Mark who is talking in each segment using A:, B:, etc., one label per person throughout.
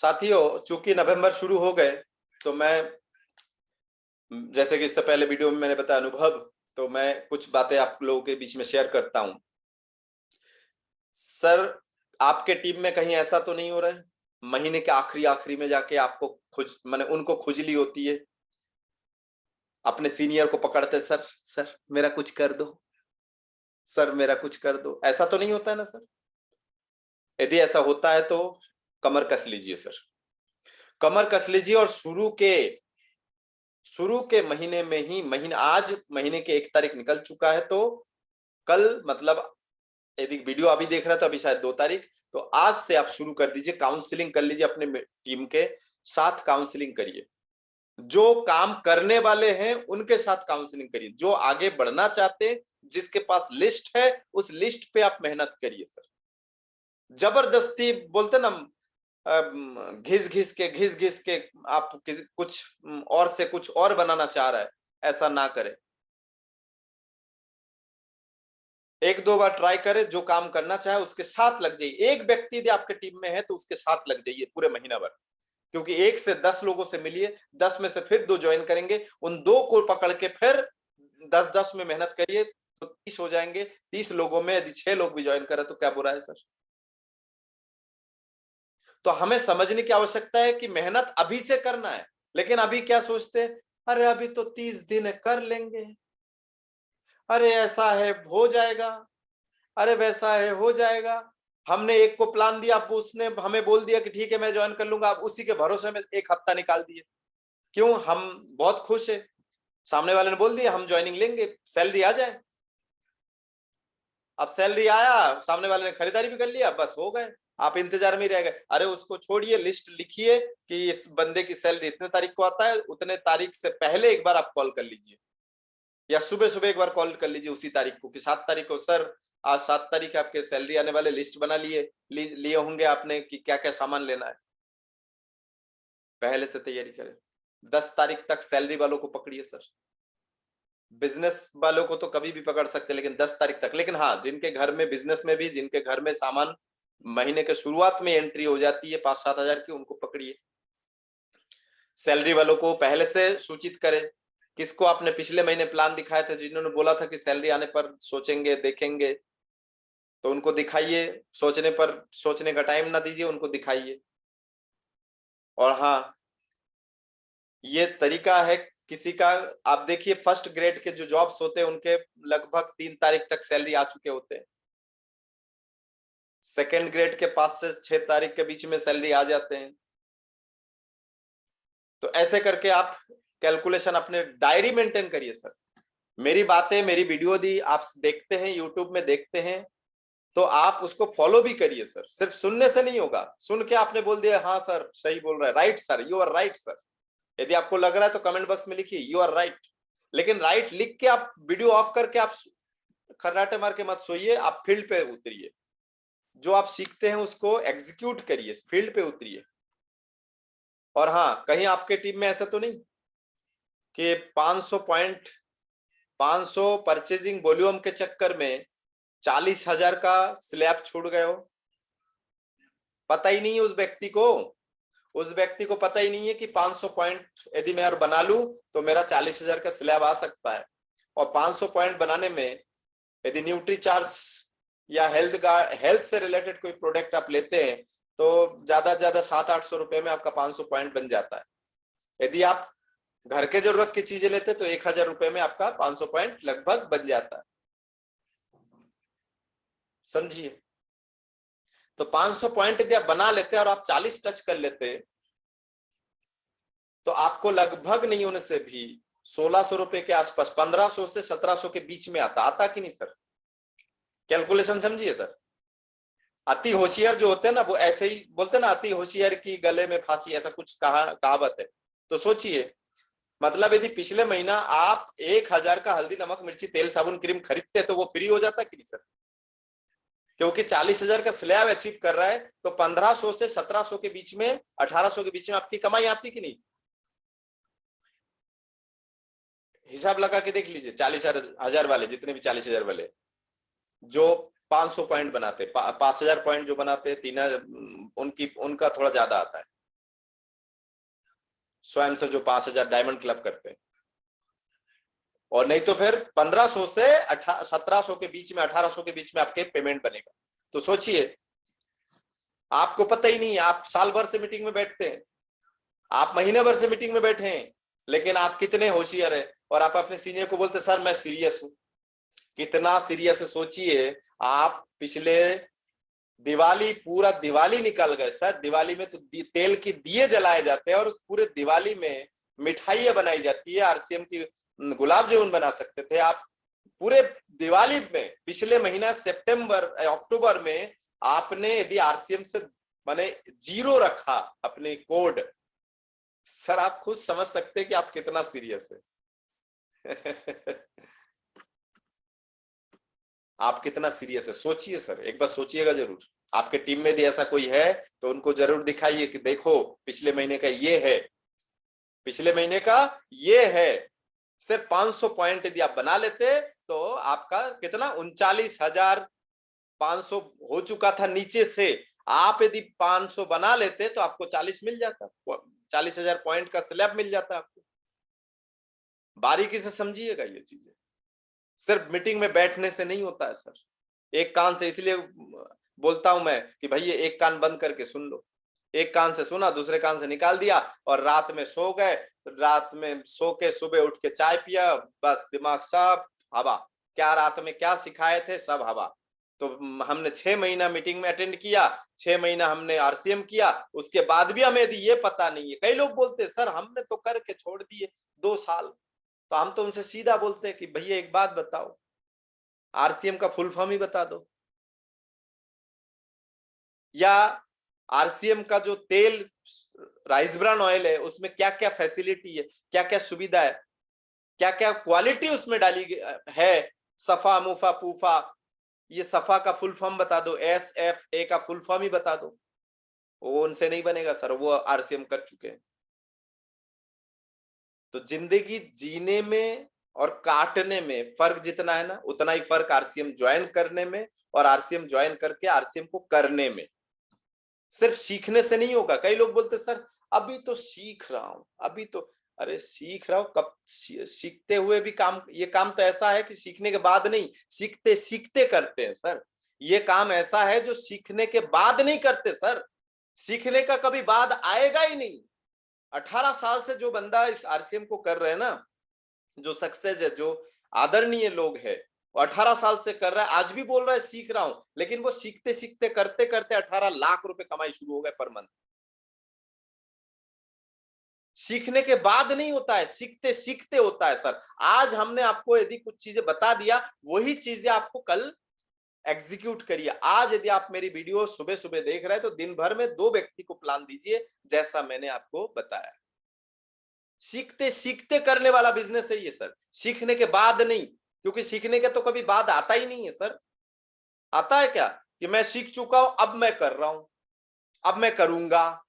A: साथियों, चूंकि नवंबर शुरू हो गए तो मैं, जैसे कि इससे पहले वीडियो में मैंने बताया अनुभव, तो मैं कुछ बातें आप लोगों के बीच में शेयर करता हूं। सर, आपके टीम में कहीं ऐसा तो नहीं हो रहा है महीने के आखिरी में जाके आपको माने उनको खुजली होती है, अपने सीनियर को पकड़ते, सर सर मेरा कुछ कर दो, सर मेरा कुछ कर दो। ऐसा तो नहीं होता है ना सर? यदि ऐसा होता है तो कमर कस लीजिए सर, कमर कस लीजिए। और शुरू के महीने में ही, आज महीने के 1 तारीख निकल चुका है, तो कल मतलब यदि वीडियो अभी देख रहा है तो अभी शायद 2 तारीख, तो आज से आप शुरू कर दीजिए, काउंसलिंग कर लीजिए, अपने टीम के साथ काउंसलिंग करिए। जो काम करने वाले हैं उनके साथ काउंसलिंग करिए, जो आगे बढ़ना चाहते हैं, जिसके पास लिस्ट है उस लिस्ट पे आप मेहनत करिए सर। जबरदस्ती बोलते ना, घिस घिस के आप कुछ और से कुछ और बनाना चाह रहा है, ऐसा ना करें। 1-2 बार ट्राई करें, जो काम करना चाहे उसके साथ लग जाइए। एक व्यक्ति यदि आपके टीम में है तो उसके साथ लग जाइए पूरे महीना भर, क्योंकि 1 से 10 लोगों से मिलिए, 10 में से फिर 2 ज्वाइन करेंगे, उन 2 को पकड़ के फिर 10-10 में मेहनत करिए तो 30 हो जाएंगे। 30 लोगों में यदि 6 लोग भी ज्वाइन करें तो क्या बुरा है सर? तो हमें समझने की आवश्यकता है कि मेहनत अभी से करना है, लेकिन अभी क्या सोचते हैं, अरे अभी तो 30 दिन कर लेंगे, अरे ऐसा है हो जाएगा, अरे वैसा है हो जाएगा। हमने एक को प्लान दिया, अब उसने हमें बोल दिया कि ठीक है मैं ज्वाइन कर लूंगा, अब उसी के भरोसे में 1 हफ्ता निकाल दिए। क्यों? हम बहुत खुश है, सामने वाले ने बोल दिया हम ज्वाइनिंग लेंगे, सैलरी आ जाए। अब सैलरी आया, सामने वाले ने खरीदारी भी कर लिया, बस हो गए, आप इंतजार में ही रह गए। अरे उसको छोड़िए, लिस्ट लिखिए कि इस बंदे की सैलरी इतने तारीख को आता है, उतने तारीख से पहले एक बार आप कॉल कर लीजिए, या सुबह सुबह एक बार कॉल कर लीजिए उसी तारीख को कि 7 तारीख को सर, आज 7 तारीख आपके सैलरी आने वाले, लिस्ट बना लिए होंगे आपने कि क्या क्या सामान लेना है, पहले से तैयारी करें। 10 तारीख तक सैलरी वालों को पकड़िए सर, बिजनेस वालों को तो कभी भी पकड़ सकते, लेकिन 10 तारीख तक। लेकिन हाँ, जिनके घर में बिजनेस में भी, जिनके घर में सामान महीने के शुरुआत में एंट्री हो जाती है 5-7 हजार की, उनको पकड़िए। सैलरी वालों को पहले से सूचित करें, किसको आपने पिछले महीने प्लान दिखाए थे, जिन्होंने बोला था कि सैलरी आने पर सोचेंगे देखेंगे, तो उनको दिखाइए। सोचने का टाइम ना दीजिए, उनको दिखाइए। और हाँ, ये तरीका है किसी का, आप देखिए फर्स्ट ग्रेड के जो जॉब्स होते हैं उनके लगभग 3 तारीख तक सैलरी आ चुके होते हैं, सेकेंड ग्रेड के 5 से 6 तारीख के बीच में सैलरी आ जाते हैं। तो ऐसे करके आप कैलकुलेशन, अपने डायरी मेंटेन करिए सर। मेरी बातें, मेरी वीडियो दी आप देखते हैं, यूट्यूब में देखते हैं, तो आप उसको फॉलो भी करिए सर। सिर्फ सुनने से नहीं होगा, सुन के आपने बोल दिया हाँ सर सही बोल रहा है, right sir, you are right sir. यदि आपको लग रहा है तो कमेंट बॉक्स में लिखिए यू आर राइट, लेकिन राइट लिख के आप वीडियो ऑफ करके आप खर्राटे मार के मत सोइए, आप फील्ड पे उतरिए, जो आप सीखते हैं उसको एग्जीक्यूट करिए, फील्ड पे उतरिए। और हाँ, कहीं आपके टीम में ऐसा तो नहीं कि 500 परचेजिंग वॉल्यूम के चक्कर में 40,000 का स्लैब छूट गए हो? पता ही नहीं है उस व्यक्ति को पता ही नहीं है कि 500 पॉइंट यदि मैं और बना लूं तो मेरा 40,000 का स्लैब आ सकता है। और 500 पॉइंट बनाने में यदि न्यूट्री चार्ज या हेल्थ से रिलेटेड कोई प्रोडक्ट आप लेते हैं तो ज्यादा से ज्यादा 700-800 रुपए में आपका 500 पॉइंट बन जाता है। यदि आप घर के जरूरत की चीजें लेते तो 1,000 रुपए में आपका 500 पॉइंट लगभग बन जाता है, समझिए। तो 500 पॉइंट यदि आप बना लेते और आप 40 टच कर लेते तो आपको लगभग नहीं होने से भी 1,600 रुपए के आसपास, 1,500 से 1,700 के बीच में आता कि नहीं सर? कैलकुलेशन समझिए सर। अति होशियार जो होते हैं ना, वो ऐसे ही बोलते हैं ना, अति होशियार की गले में फांसी, ऐसा कुछ कहावत है। तो सोचिए, मतलब यदि पिछले महीना आप 1,000 का हल्दी नमक मिर्ची तेल साबुन क्रीम खरीदते तो वो फ्री हो जाता कि नहीं सर? क्योंकि 40,000 का स्लैब अचीव कर रहा है तो 1,500 से 1,700 के बीच में, 1,800 के बीच में आपकी कमाई आती कि नहीं? हिसाब लगा के देख लीजिए। 40,000 वाले, जितने भी 40,000 वाले जो 500 पॉइंट बनाते, 5,000 पॉइंट जो बनाते, 3,000, उनका थोड़ा ज्यादा आता है। स्वयं से जो 5,000 डायमंड क्लब करते हैं, और नहीं तो फिर 1500 से 1700 के बीच में, 1800 के बीच में आपके पेमेंट बनेगा। तो सोचिए, आपको पता ही नहीं, आप साल भर से मीटिंग में बैठते हैं, आप महीने भर से मीटिंग में बैठे हैं, लेकिन आप कितने होशियार है, और आप अपने सीनियर को बोलते सर मैं सीरियस हूं। कितना सीरियस है सोचिए। आप पिछले दिवाली, पूरा दिवाली निकल गए सर, दिवाली में तो तेल के दिए जलाए जाते हैं, और उस पूरे दिवाली में मिठाइयां बनाई जाती है, आरसीएम की गुलाब जामुन बना सकते थे आप पूरे दिवाली में। पिछले महीना सितंबर अक्टूबर में आपने यदि आरसीएम से माने 0 रखा अपने कोड, सर आप खुद समझ सकते हैं कि आप कितना सीरियस है। आप कितना सीरियस है, सोचिए सर, एक बार सोचिएगा जरूर। आपके टीम में भी ऐसा कोई है तो उनको जरूर दिखाइए कि देखो पिछले महीने का ये है, पिछले महीने का ये है। सिर्फ 500 पॉइंट यदि आप बना लेते तो आपका कितना 39,500 हो चुका था नीचे से। आप यदि 500 बना लेते तो आपको 40 मिल जाता, 40,000 पॉइंट का स्लैब मिल जाता आपको। बारीकी से समझिएगा ये चीजें, सिर्फ मीटिंग में बैठने से नहीं होता है सर। एक कान से, इसलिए बोलता हूं मैं कि भैया एक कान बंद करके सुन लो। एक कान से सुना, दूसरे कान से निकाल दिया, और रात में सो गए, रात में सो के सुबह उठ के चाय पिया, बस दिमाग सब हवा। क्या रात में क्या सिखाए थे, सब हवा। तो हमने 6 महीना मीटिंग में अटेंड किया, 6 महीना हमने आरसीएम किया, उसके बाद भी हमें ये पता नहीं है। कई लोग बोलते सर हमने तो करके छोड़ दिए 2 साल। तो हम तो उनसे सीधा बोलते हैं कि भैया एक बात बताओ, आरसीएम का फुल फॉर्म ही बता दो, या आरसीएम का जो तेल राइस ब्रान ऑयल है उसमें क्या क्या फैसिलिटी है, क्या क्या सुविधा है, क्या क्या क्वालिटी उसमें डाली है। सफा मुफा पूफा, ये सफा का फुल फॉर्म बता दो, SFA का फुल फॉर्म ही बता दो। वो उनसे नहीं बनेगा सर, वो आरसीएम कर चुके हैं। तो जिंदगी जीने में और काटने में फर्क जितना है ना, उतना ही फर्क आरसीएम ज्वाइन करने में और आरसीएम ज्वाइन करके आरसीएम को करने में। सिर्फ सीखने से नहीं होगा। कई लोग बोलते सर अभी तो सीख रहा हूं, अभी तो, अरे सीख रहा हूं कब, सीखते हुए भी काम, ये काम तो ऐसा है कि सीखने के बाद नहीं, सीखते सीखते करते हैं सर। ये काम ऐसा है जो सीखने के बाद नहीं करते सर, सीखने का कभी बाद आएगा ही नहीं। 18 साल से जो बंदा इस आरसीएम को कर रहे हैं ना, जो सक्सेस है, जो आदरणीय लोग है, वो 18 साल से कर रहा है, आज भी बोल रहा है सीख रहा हूं, लेकिन वो सीखते सीखते करते करते 18 लाख रुपए कमाई शुरू हो गए पर मंथ। सीखने के बाद नहीं होता है, सीखते सीखते होता है सर। आज हमने आपको यदि कुछ चीजें बता दिया, वही चीजें आपको कल एग्जीक्यूट करिए। आज यदि आप मेरी वीडियो सुबह सुबह देख रहे हैं तो दिन भर में 2 व्यक्ति को प्लान दीजिए जैसा मैंने आपको बताया। सीखते सीखते करने वाला बिजनेस है ये सर, सीखने के बाद नहीं। क्योंकि सीखने के तो कभी बाद आता ही नहीं है सर। आता है क्या कि मैं सीख चुका हूं अब मैं कर रहा हूं, अब मैं करूंगा।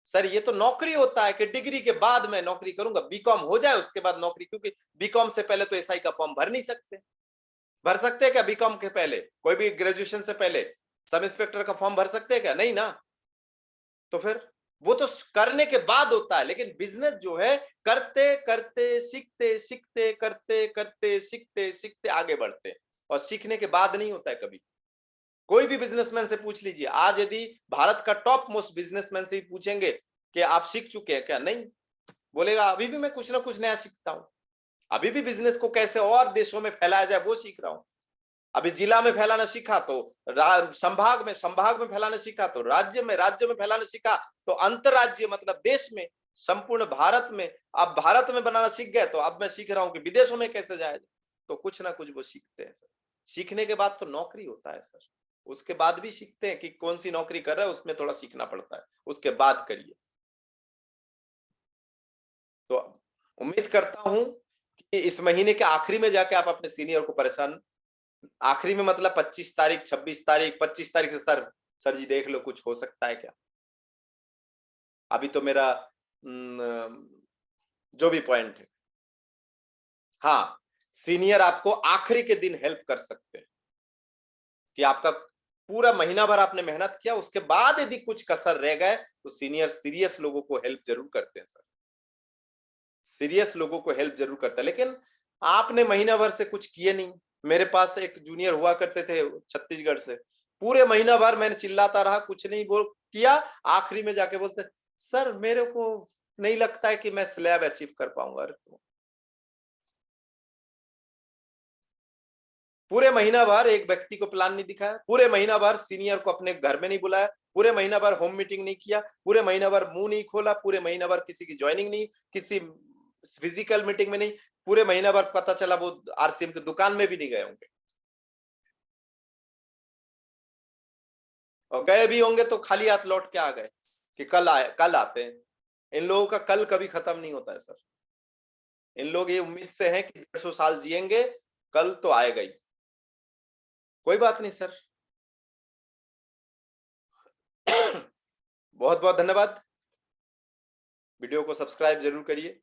A: सर ये तो नौकरी होता है कि डिग्री के बाद मैं नौकरी करूंगा, बीकॉम हो जाए उसके बाद नौकरी। क्योंकि बीकॉम से पहले तो एसआई का फॉर्म भर नहीं सकते। भर सकते हैं क्या बीकॉम के पहले? कोई भी ग्रेजुएशन से पहले सब इंस्पेक्टर का फॉर्म भर सकते हैं क्या? नहीं ना। तो फिर वो तो करने के बाद होता है। लेकिन बिजनेस जो है करते करते सीखते सीखते करते करते सीखते सीखते आगे बढ़ते हैं, और सीखने के बाद नहीं होता है कभी। कोई भी बिजनेसमैन से पूछ लीजिए, आज यदि भारत का टॉप मोस्ट बिजनेसमैन से भी पूछेंगे कि आप सीख चुके हैं क्या, नहीं बोलेगा अभी भी मैं कुछ ना कुछ नया सीखता हूं, अभी भी बिजनेस को कैसे और देशों में फैलाया जाए वो सीख रहा हूं। अभी जिला में फैलाना सीखा तो संभाग में फैलाना सीखा तो राज्य में फैलाना सीखा तो अंतरराज्य मतलब देश में, संपूर्ण भारत में। अब भारत में बनाना सीख गए तो अब मैं सीख रहा हूं कि विदेशों में कैसे जाए। तो कुछ ना कुछ वो सीखते हैं सर। सीखने के बाद तो नौकरी होता है सर, उसके बाद भी सीखते हैं कि कौन सी नौकरी कर रहा है, उसमें थोड़ा सीखना पड़ता है, उसके बाद करिए। तो उम्मीद करता हूं कि इस महीने के आखिरी में जाके आप अपने सीनियर को परेशान, आखिरी में मतलब 25 तारीख, 26 तारीख, 25 तारीख से सर जी देख लो कुछ हो सकता है क्या। अभी तो मेरा जो भी पॉइंट है, हाँ सीनियर आपको आखिरी के दिन हेल्प कर सकते हैं कि आपका पूरा महीना भर आपने मेहनत किया, उसके बाद यदि कुछ कसर रह गए तो सीनियर सीरियस लोगों को हेल्प जरूर करते हैं सर। सीरियस लोगों को हेल्प जरूर करता है। लेकिन आपने महीना भर से कुछ किए नहीं। मेरे पास एक जूनियर हुआ करते थे छत्तीसगढ़ से, पूरे महीना भर मैंने चिल्लाता रहा, कुछ नहीं बोल किया, आखिरी में जाके बोलते सर मेरे को नहीं लगता है कि मैं स्लैब अचीव कर पाऊंगा। पूरे महीना भर एक व्यक्ति को प्लान नहीं दिखाया, पूरे महीना भर सीनियर को अपने घर में नहीं बुलाया, पूरे महीना भर होम मीटिंग नहीं किया, पूरे महीना भर मुंह नहीं खोला, पूरे महीना भर किसी की ज्वाइनिंग नहीं, किसी फिजिकल मीटिंग में नहीं, पूरे महीना भर पता चला वो आरसीएम की दुकान में भी नहीं गए होंगे, और गए भी होंगे तो खाली हाथ लौट के आ गए कि कल आते हैं। इन लोगों का कल कभी खत्म नहीं होता है सर। इन लोग ये उम्मीद से हैं कि 150 साल जिएंगे, कल तो आएगा ही। कोई बात नहीं सर। बहुत बहुत धन्यवाद। वीडियो को सब्सक्राइब जरूर करिए।